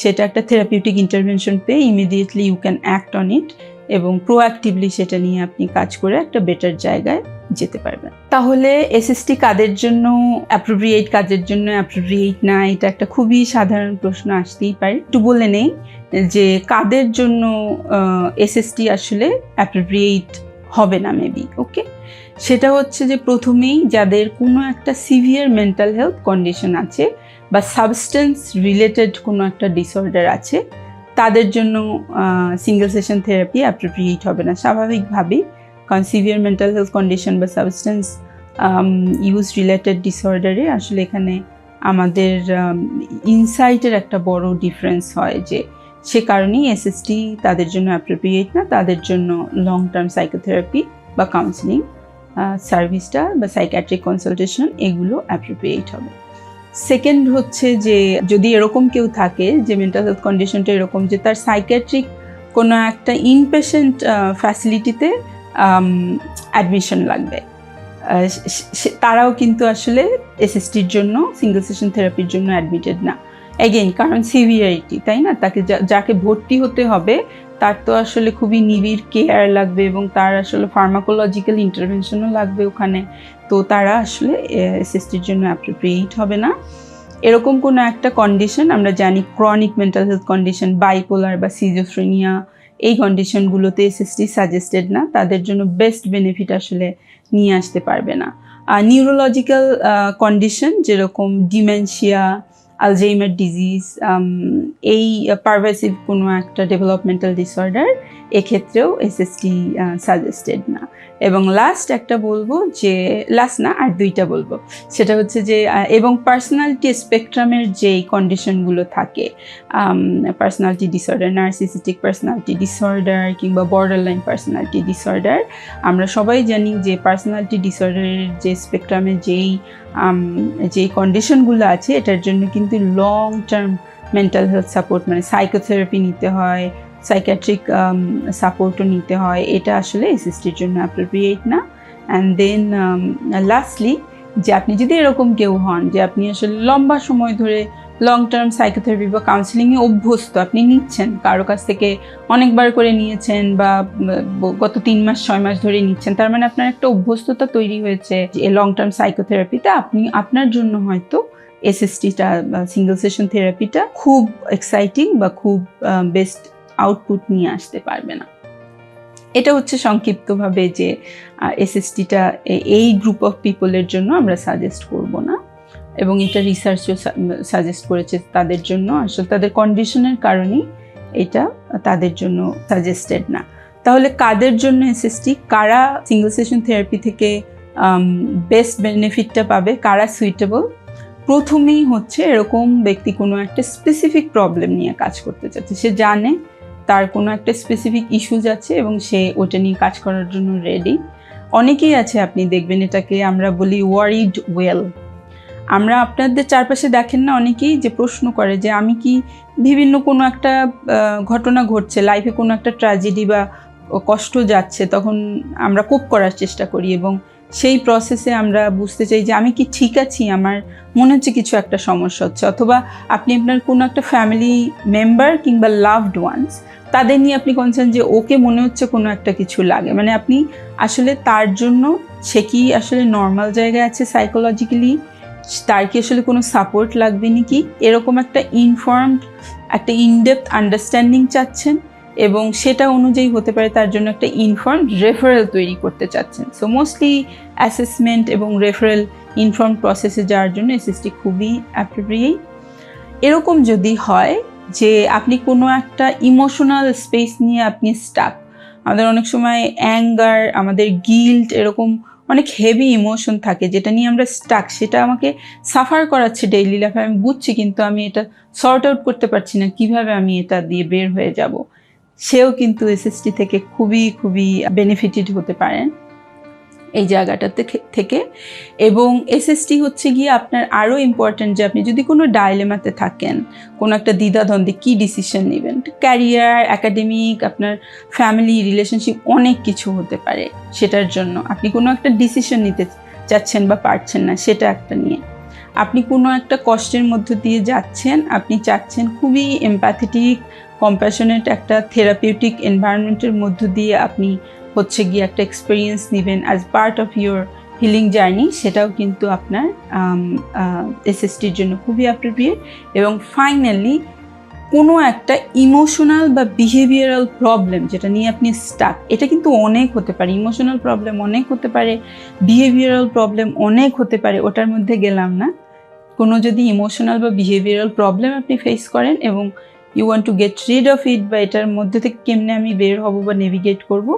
সেটা একটা থেরাপিউটিক ইন্টারভেনশন পেয়ে immediately you can act on it এবং প্রোঅ্যাক্টিভলি সেটা নিয়ে আপনি কাজ করে একটা বেটার জায়গায় যেতে পারবেন। তাহলে এসএসটি কাদের জন্য অ্যাপ্রোপ্রিয়েট, কাদের জন্য অ্যাপ্রোপ্রিয়েট না, এটা একটা খুবই সাধারণ প্রশ্ন আসতেই পারে। একটু বলে নেই যে কাদের জন্য এসএসটি আসলে অ্যাপ্রোপ্রিয়েট হবে না মেবি। ওকে, সেটা হচ্ছে যে প্রথমেই যাদের কোনো একটা সিভিয়ার মেন্টাল হেলথ কন্ডিশন আছে বা সাবস্টেন্স রিলেটেড কোনো একটা ডিসঅর্ডার আছে, তাদের জন্য সিঙ্গেল সেশন থেরাপি অ্যাপ্রোপ্রিয়েট হবে না স্বাভাবিকভাবেই। কারণ সিভিয়ার মেন্টাল হেলথ কন্ডিশন বা সাবস্টেন্স ইউজ রিলেটেড ডিসঅর্ডারে আসলে এখানে আমাদের ইনসাইটের একটা বড় ডিফারেন্স হয়, যে সে কারণেই এসএসটি তাদের জন্য অ্যাপ্রোপ্রিয়েট না। তাদের জন্য লং টার্ম সাইকোথেরাপি বা কাউন্সিলিং সার্ভিসটা বা সাইকিয়াট্রিক কনসালটেশন এগুলো অ্যাপ্রোপ্রিয়েট হবে। সেকেন্ড হচ্ছে যে যদি এরকম কেউ থাকে যে মেন্টাল হেলথ কন্ডিশনটা এরকম যে তার সাইকিয়াট্রিক কোনো একটা ইনপেশেন্ট ফ্যাসিলিটিতে অ্যাডমিশন লাগবে, তারাও কিন্তু আসলে এসএসটির জন্য সিঙ্গেল সেশন থেরাপির জন্য অ্যাডমিটেড না। এগেইন কারণ সিভিয়ারিটি, তাই না? তাকে যাকে ভর্তি হতে হবে তার তো আসলে খুবই নিবিড় কেয়ার লাগবে এবং তার আসলে ফার্মাকোলজিক্যাল ইন্টারভেনশনও লাগবে ওখানে, তো তারা আসলে এসএসটির জন্য অ্যাপ্রোপ্রিয়েট হবে না। এরকম কোনো একটা কন্ডিশন আমরা জানি, chronic mental health condition, bipolar বা সিজোফ্রেনিয়া, এই কন্ডিশনগুলোতে এসএসটি সাজেস্টেড না, তাদের জন্য বেস্ট বেনিফিট আসলে নিয়ে আসতে পারবে না। নিউরোলজিক্যাল কন্ডিশন যেরকম ডিমেনশিয়া, আলজাইমার ডিজিজ, এই পারভাসিভ কোনো একটা ডেভেলপমেন্টাল ডিসঅর্ডার, এক্ষেত্রেও এসএসটি সাজেস্টেড না। এবং লাস্ট একটা বলবো যে, লাস্ট না আর দুইটা বলবো, সেটা হচ্ছে যে এবং পার্সোনালিটি স্পেকট্রামের যেই কন্ডিশনগুলো থাকে, personality disorder, narcissistic personality disorder কিংবা বর্ডারলাইন পার্সোনালিটি ডিসঅর্ডার, আমরা সবাই জানি যে পার্সোনালিটি ডিসঅর্ডারের যে স্পেকট্রামে যেই কন্ডিশনগুলো আছে, এটার জন্য কিন্তু long term mental health support মানে সাইকোথেরাপি নিতে হয়, সাইকিয়াট্রিক সাপোর্টও নিতে হয়, এটা আসলে এসএসটির জন্য অ্যাপ্রোপ্রিয়েট না। অ্যান্ড দেন লাস্টলি, যে আপনি যদি এরকম কেউ হন যে আপনি আসলে লম্বা সময় ধরে লং টার্ম সাইকোথেরাপি বা কাউন্সিলিংয়ে অভ্যস্ত, আপনি নিচ্ছেন, কারো কাছ থেকে অনেকবার করে নিয়েছেন বা গত 3 মাস 6 মাস ধরে নিচ্ছেন, তার মানে আপনার একটা অভ্যস্ততা তৈরি হয়েছে যে লং টার্ম সাইকোথেরাপিতে, আপনার জন্য হয়তো এসএসটিটা সিঙ্গেল সেশন থেরাপিটা খুব এক্সাইটিং বা খুব বেস্ট আউটপুট নিয়ে আসতে পারবে না। এটা হচ্ছে সংক্ষিপ্তভাবে যে এসএসটিটা এই গ্রুপ অফ পিপলের জন্য আমরা সাজেস্ট করব না, এবং এটা রিসার্চও সাজেস্ট করেছে তাদের জন্য, আসলে তাদের কন্ডিশনের কারণেই এটা তাদের জন্য সাজেস্টেড না। তাহলে কাদের জন্য এসএসটি, কারা সিঙ্গেল সেশন থেরাপি থেকে বেস্ট বেনিফিটটা পাবে, কারা সুইটেবল? প্রথমেই হচ্ছে এরকম ব্যক্তি কোনো একটা স্পেসিফিক প্রবলেম নিয়ে কাজ করতে চাচ্ছে, সে জানে তার কোনো একটা স্পেসিফিক ইস্যুজ আছে এবং সে ওটা নিয়ে কাজ করার জন্য রেডি। অনেকেই আছে, আপনি দেখবেন এটাকে আমরা বলি ওয়ারিড ওয়েল। আমরা আপনাদের চারপাশে দেখেন না অনেকেই যে প্রশ্ন করে যে আমি কি বিভিন্ন কোনো একটা ঘটনা ঘটছে লাইফে, কোনো একটা ট্র্যাজেডি বা কষ্ট যাচ্ছে, তখন আমরা কোপ করার চেষ্টা করি এবং সেই প্রসেসে আমরা বুঝতে চাই যে আমি কি ঠিক আছি, আমার মনে হচ্ছে কিছু একটা সমস্যা হচ্ছে। অথবা আপনি আপনার কোনো একটা ফ্যামিলি মেম্বার কিংবা লাভড ওয়ান্স, তাদের নিয়ে আপনি কনসার্ন যে ওকে মনে হচ্ছে কোনো একটা কিছু লাগে, মানে আপনি আসলে তার জন্য সে কি আসলে নর্মাল জায়গায় আছে সাইকোলজিক্যালি, তার কি আসলে কোনো সাপোর্ট লাগবে নাকি, এরকম একটা ইনফর্মড, একটা ইনডেপথ আন্ডারস্ট্যান্ডিং চাচ্ছেন, এবং সেটা অনুযায়ী হতে পারে তার জন্য একটা ইনফর্মড রেফারেল তৈরি করতে চাচ্ছেন। সো মোস্টলি অ্যাসেসমেন্ট এবং রেফারেল ইনফর্মড প্রসেসে যাওয়ার জন্য এসএসটি খুবই অ্যাপ্রোপ্রিয়েট। এরকম যদি হয় যে আপনি কোনো একটা ইমোশনাল স্পেস নিয়ে আপনি স্টাক, আমাদের অনেক সময় অ্যাঙ্গার, আমাদের গিল্ট, এরকম অনেক হেভি ইমোশন থাকে যেটা নিয়ে আমরা স্টাক, সেটা আমাকে সাফার করাচ্ছে ডেইলি লাইফে, আমি বুঝছি কিন্তু আমি এটা সর্ট আউট করতে পারছি না কিভাবে আমি এটা দিয়ে বের হয়ে যাব, সেও কিন্তু এসএসটি থেকে খুবই খুবই বেনিফিটেড হতে পারেন এই জায়গাটা থেকে। এবং এসএসটি হচ্ছে গিয়ে আপনার আরও ইম্পর্ট্যান্ট যে আপনি যদি কোনো ডাইলেমাতে থাকেন, কোনো একটা দ্বিধাদ্বন্দ্বে কী ডিসিশন নেবেন, ক্যারিয়ার, একাডেমিক, আপনার ফ্যামিলি, রিলেশনশিপ, অনেক কিছু হতে পারে, সেটার জন্য আপনি কোনো একটা ডিসিশন নিতে চাচ্ছেন বা পারছেন না, সেটা একটা নিয়ে আপনি কোনো একটা কষ্টের মধ্য দিয়ে যাচ্ছেন, আপনি চাচ্ছেন খুবই এমপ্যাথেটিক, কম্প্যাশনেট একটা থেরাপিউটিক এনভায়রনমেন্টের মধ্য দিয়ে আপনি হচ্ছে গিয়ে একটা এক্সপিরিয়েন্স নেবেন as part of your healing journey, সেটাও কিন্তু আপনার এসএসটির জন্য খুবই অ্যাপ্রোপ্রিয়েট। এবং ফাইনালি কোনো একটা ইমোশনাল বা বিহেভিয়ারাল প্রবলেম যেটা নিয়ে আপনি স্টাক, এটা কিন্তু অনেক হতে পারে, ইমোশনাল প্রবলেম অনেক হতে পারে, বিহেভিয়ারাল প্রবলেম অনেক হতে পারে, ওটার মধ্যে গেলাম না। কোনো যদি ইমোশনাল বা বিহেভিয়ারাল প্রবলেম আপনি ফেস করেন এবং you want to get rid of it, বা এটার মধ্যে থেকে কেমনে আমি বের হব বা নেভিগেট করব,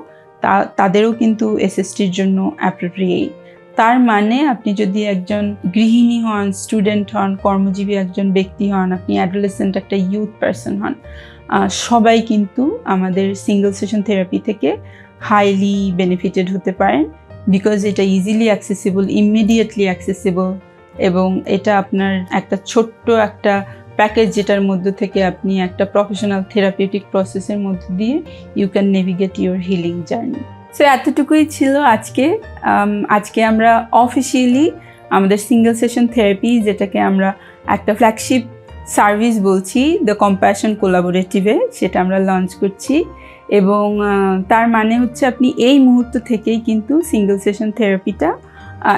তাদেরও কিন্তু এসএসটির জন্য অ্যাপ্রোপ্রিয়েট। তার মানে আপনি যদি একজন গৃহিণী হন, স্টুডেন্ট হন, কর্মজীবী একজন ব্যক্তি হন, আপনি অ্যাডোলেসেন্ট একটা ইউথ পারসন হন, সবাই কিন্তু আমাদের সিঙ্গল সেশন থেরাপি থেকে হাইলি বেনিফিটেড হতে পারেন, বিকজ এটা ইজিলি অ্যাক্সেসিবল, ইমিডিয়েটলি অ্যাক্সেসিবল, এবং এটা আপনার একটা ছোট্ট একটা প্যাকেজ যেটার মধ্যে থেকে আপনি একটা প্রফেশনাল থেরাপিউটিক প্রসেসের মধ্যে দিয়ে you can navigate your healing journey. So এতটুকুই ছিল আজকে আমরা অফিসিয়ালি আমাদের সিঙ্গল সেশন থেরাপি, যেটাকে আমরা একটা ফ্ল্যাগশিপ সার্ভিস বলছি দ্য কম্প্যাশন কোলাবোরেটিভে, সেটা আমরা লঞ্চ করছি। এবং তার মানে হচ্ছে আপনি এই মুহূর্ত থেকেই কিন্তু সিঙ্গল সেশন থেরাপিটা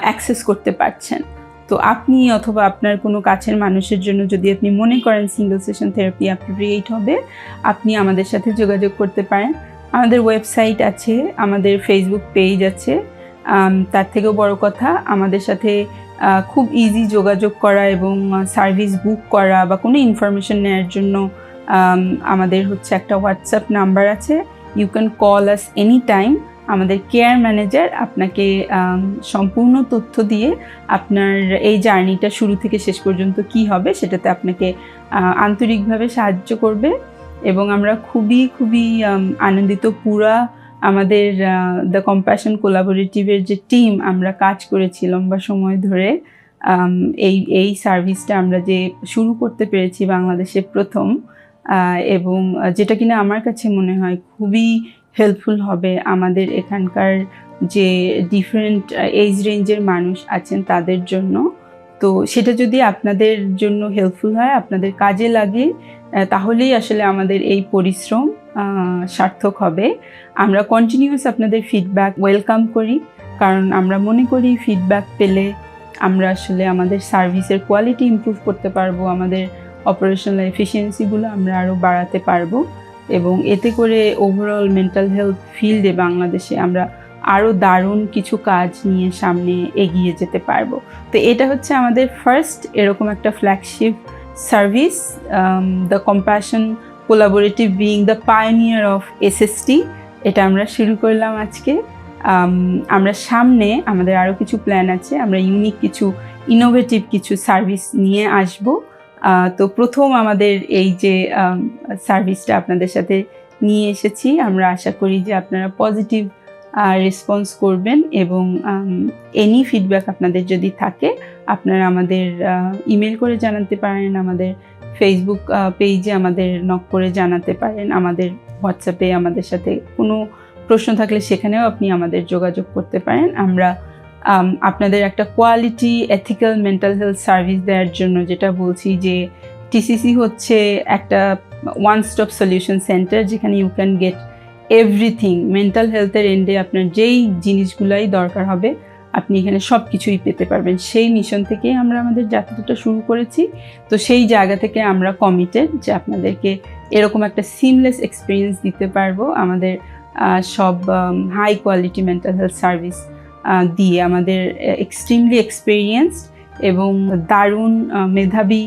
অ্যাক্সেস করতে পারছেন। তো আপনি অথবা আপনার কোনো কাছের মানুষের জন্য যদি আপনি মনে করেন সিঙ্গল সেশন থেরাপি অ্যাপ্রোপ্রিয়েট হবে, আপনি আমাদের সাথে যোগাযোগ করতে পারেন। আমাদের ওয়েবসাইট আছে, আমাদের ফেসবুক পেজ আছে, তার থেকেও বড় কথা আমাদের সাথে খুব ইজি যোগাযোগ করা এবং সার্ভিস বুক করা বা কোনো ইনফরমেশন নেওয়ার জন্য আমাদের হচ্ছে একটা হোয়াটসঅ্যাপ নাম্বার আছে, you can call us any time. আমাদের কেয়ার ম্যানেজার আপনাকে সম্পূর্ণ তথ্য দিয়ে আপনার এই জার্নিটা শুরু থেকে শেষ পর্যন্ত কি হবে সেটাতে আপনাকে আন্তরিকভাবে সাহায্য করবে। এবং আমরা খুবই খুবই আনন্দিত, পুরা আমাদের দ্য কম্প্যাশন কোলাবোরেটিভের যে টিম আমরা কাজ করেছি লম্বা সময় ধরে এই সার্ভিসটা আমরা যে শুরু করতে পেরেছি বাংলাদেশে প্রথম, এবং যেটা কিনা আমার কাছে মনে হয় খুবই হেল্পফুল হবে আমাদের এখানকার যে ডিফারেন্ট এজ রেঞ্জের মানুষ আছেন তাদের জন্য। তো সেটা যদি আপনাদের জন্য হেল্পফুল হয়, আপনাদের কাজে লাগে, তাহলেই আসলে আমাদের এই পরিশ্রম সার্থক হবে। আমরা কন্টিনিউয়াস আপনাদের ফিডব্যাক ওয়েলকাম করি, কারণ আমরা মনে করি ফিডব্যাক পেলে আমরা আসলে আমাদের সার্ভিসের কোয়ালিটি ইমপ্রুভ করতে পারবো, আমাদের অপারেশনাল এফিসিয়েন্সিগুলো আমরা আরও বাড়াতে পারবো, এবং এতে করে ওভারঅল মেন্টাল হেলথ ফিল্ডে বাংলাদেশে আমরা আরও দারুণ কিছু কাজ নিয়ে সামনে এগিয়ে যেতে পারবো। তো এটা হচ্ছে আমাদের ফার্স্ট এরকম একটা flagship service, the compassion collaborative being the pioneer of SST, এটা আমরা শুরু করলাম আজকে। আমরা সামনে আমাদের আরও কিছু প্ল্যান আছে, আমরা ইউনিক কিছু ইনোভেটিভ কিছু সার্ভিস নিয়ে আসব। তো প্রথম আমাদের এই যে সার্ভিসটা আপনাদের সাথে নিয়ে এসেছি, আমরা আশা করি যে আপনারা পজিটিভ রেসপন্স করবেন, এবং এনি ফিডব্যাক আপনাদের যদি থাকে আপনারা আমাদের ইমেল করে জানাতে পারেন, আমাদের ফেসবুক পেজে আমাদের নক করে জানাতে পারেন, আমাদের হোয়াটসঅ্যাপে আমাদের সাথে কোনো প্রশ্ন থাকলে সেখানেও আপনি আমাদের যোগাযোগ করতে পারেন। আমরা আপনাদের একটা quality ethical mental health service দেওয়ার জন্য যেটা বলছি যে টিসিসি হচ্ছে একটা ওয়ান স্টপ সলিউশন সেন্টার, যেখানে you can get everything mental হেলথের এন্ডে আপনার যেই জিনিসগুলাই দরকার হবে আপনি এখানে সব কিছুই পেতে পারবেন। সেই মিশন থেকেই আমরা আমাদের যাত্রাটা শুরু করেছি। তো সেই জায়গা থেকে আমরা কমিটেড যে আপনাদেরকে এরকম একটা সিমলেস এক্সপিরিয়েন্স দিতে পারবো আমাদের সব high quality mental health service দিয়ে। আমাদের এক্সট্রিমলি এক্সপিরিয়েন্সড এবং দারুণ মেধাবী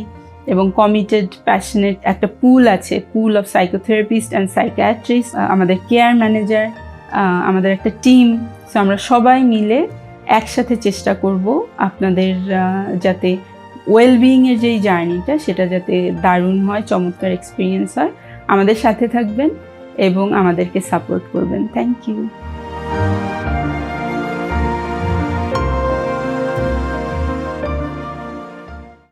এবং কমিটেড প্যাশনেট একটা পুল আছে, পুল অফ সাইকোথেরাপিস্ট অ্যান্ড সাইকিয়াট্রিস্ট, আমাদের কেয়ার ম্যানেজার, আমাদের একটা টিম। সো আমরা সবাই মিলে একসাথে চেষ্টা করব আপনাদের যাতে ওয়েলবিইংয়ের যেই জার্নিটা সেটা যাতে দারুণ হয়, চমৎকার এক্সপিরিয়েন্স হয়। আমাদের সাথে থাকবেন এবং আমাদেরকে সাপোর্ট করবেন। Thank you.